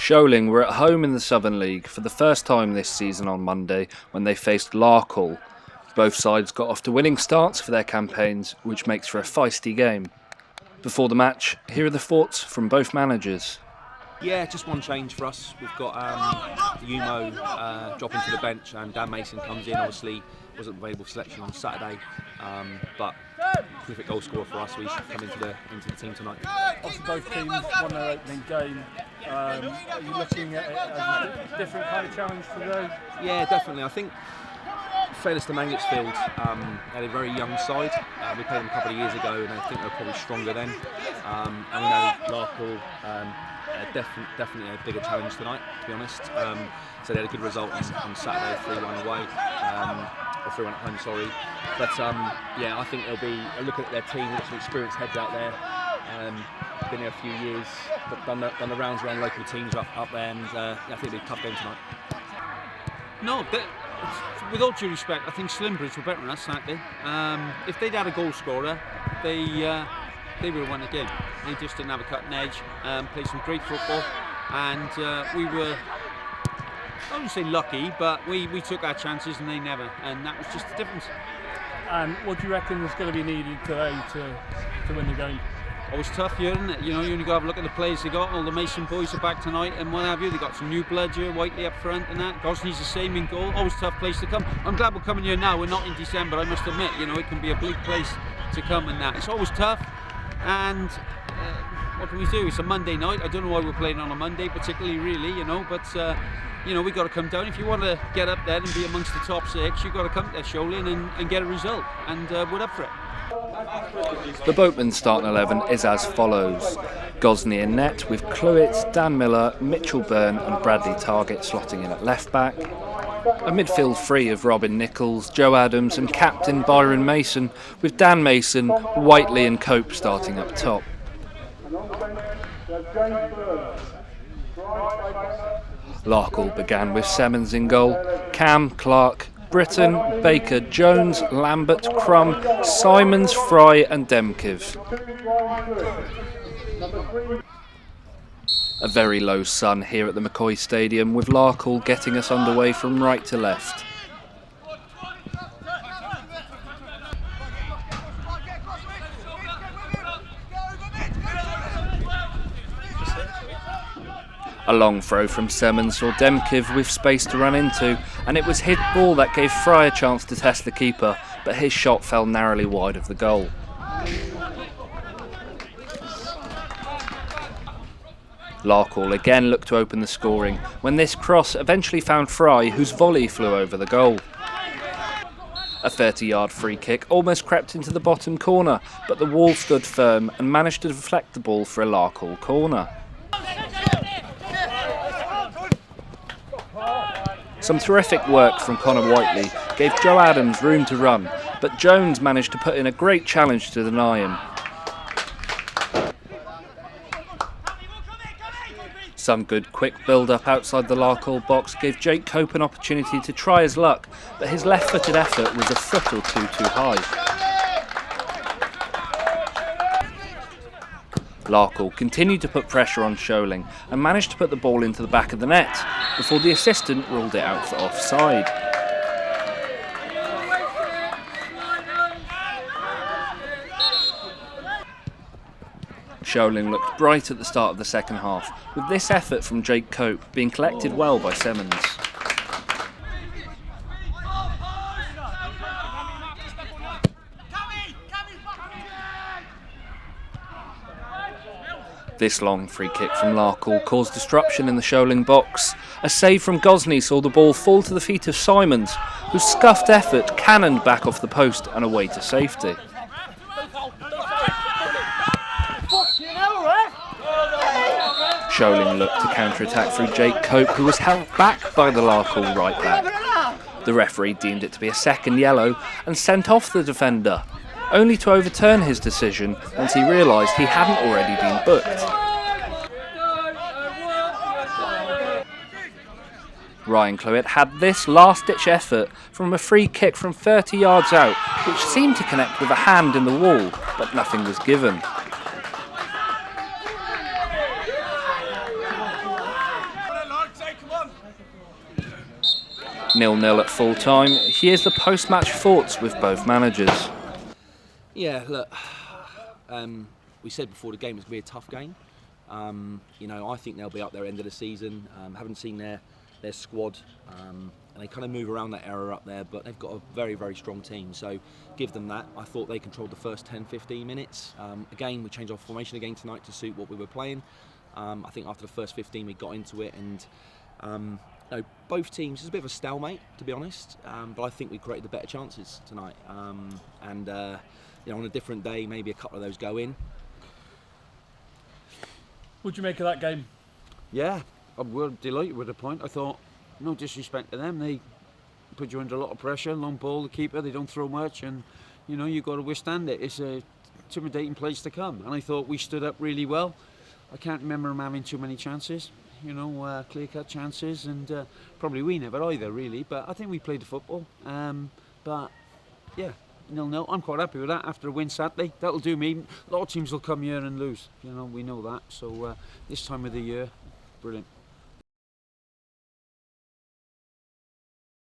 Sholing were at home in the Southern League for the first time this season on Monday when they faced Larkhall. Both sides got off to winning starts for their campaigns, which makes for a feisty game. Before the match, here are the thoughts from both managers. Yeah, just one change for us. We've got Umo dropping to the bench and Dan Mason comes in. Obviously wasn't available for selection on Saturday, but terrific goal scorer for us, so he should come into the team tonight. Obviously both teams won their opening game. Are you looking at it as a different kind of challenge for those? Yeah, definitely. I think, fairness to Mangotsfield, had a very young side. We played them a couple of years ago and I think they were probably stronger then. And we know Larkhall definitely a bigger challenge tonight, to be honest. So they had a good result on Saturday, 3-1 away, or 3-1 at home, sorry. But yeah, I think there'll be a look at their team, look at some experienced heads out there. Been here a few years, but done the rounds around local teams up there, and yeah, I think it'll be a tough game tonight. No, with all due respect, I think Slimbridge were better than us that day. If they'd had a goal scorer, they would have won the game. They just didn't have a cutting edge, played some great football, and we were, I wouldn't say lucky, but we took our chances and they never, and that was just the difference. And what do you reckon is going to be needed today to win the game? Always tough here, isn't it? You know, you only got to have a look at the players they got. All the Mason boys are back tonight and what have you. They got some new blood here, Whiteley up front and that. Gosney's the same in goal. Always a tough place to come. I'm glad we're coming here now. We're not in December, I must admit. You know, it can be a bleak place to come and that. It's always tough. And what can we do? It's a Monday night. I don't know why we're playing on a Monday, particularly, really, you know. But, you know, we've got to come down. If you want to get up there and be amongst the top six, you've got to come to Sholing and get a result. And we're up for it. The Boatmen's starting 11 is as follows. Gosney in net with Clewett, Dan Miller, Mitchell Byrne and Bradley Target slotting in at left back. A midfield three of Robin Nichols, Joe Adams and captain Byron Mason, with Dan Mason, Whiteley and Cope starting up top. Larkhall began with Semmons in goal, Cam, Clark, Britton, Baker, Jones, Lambert, Crum, Simons, Fry and Demkiv. A very low sun here at the McCoy Stadium, with Larkhall getting us underway from right to left. A long throw from Semmons saw Demkiv with space to run into, and it was his ball that gave Fry a chance to test the keeper, but his shot fell narrowly wide of the goal. Larkhall again looked to open the scoring, when this cross eventually found Fry, whose volley flew over the goal. A 30-yard free kick almost crept into the bottom corner, but the wall stood firm and managed to deflect the ball for a Larkhall corner. Some terrific work from Connor Whiteley gave Joe Adams room to run, but Jones managed to put in a great challenge to deny him. Some good quick build-up outside the Larkhall box gave Jake Cope an opportunity to try his luck, but his left-footed effort was a foot or two too high. Larkhall continued to put pressure on Sholing and managed to put the ball into the back of the net before the assistant ruled it out for offside. Sholing looked bright at the start of the second half, with this effort from Jake Cope being collected well by Semmons. This long free kick from Larkhall caused disruption in the Sholing box. A save from Gosney saw the ball fall to the feet of Simons, whose scuffed effort cannoned back off the post and away to safety. Sholing looked to counter-attack through Jake Cope, who was held back by the Larkhall right back. The referee deemed it to be a second yellow and sent off the defender, only to overturn his decision once he realised he hadn't already been booked. Ryan Clewett had this last-ditch effort from a free kick from 30 yards out, which seemed to connect with a hand in the wall, but nothing was given. 0-0 at full time. Here's the post-match thoughts with both managers. Yeah, look, we said before the game it's going to be a tough game. I think they'll be up there end of the season. Haven't seen their squad, and they kind of move around that area up there, but they've got a very, very strong team, so give them that. I thought they controlled the first 10-15 minutes. Again, we changed our formation again tonight to suit what we were playing. I think after the first 15 we got into it, and both teams, it's a bit of a stalemate to be honest, but I think we created the better chances tonight, and on a different day maybe a couple of those go in. What'd you make of that game? Yeah, we're delighted with the point. I thought, no disrespect to them, they put you under a lot of pressure. Long ball, the keeper, they don't throw much, and you've got to withstand it. It's a intimidating place to come, and I thought we stood up really well. I can't remember them having too many chances, clear-cut chances, and probably we never either, really. But I think we played the football. But yeah, 0-0. I'm quite happy with that after a win Saturday. That'll do me. A lot of teams will come here and lose. We know that. So this time of the year, brilliant.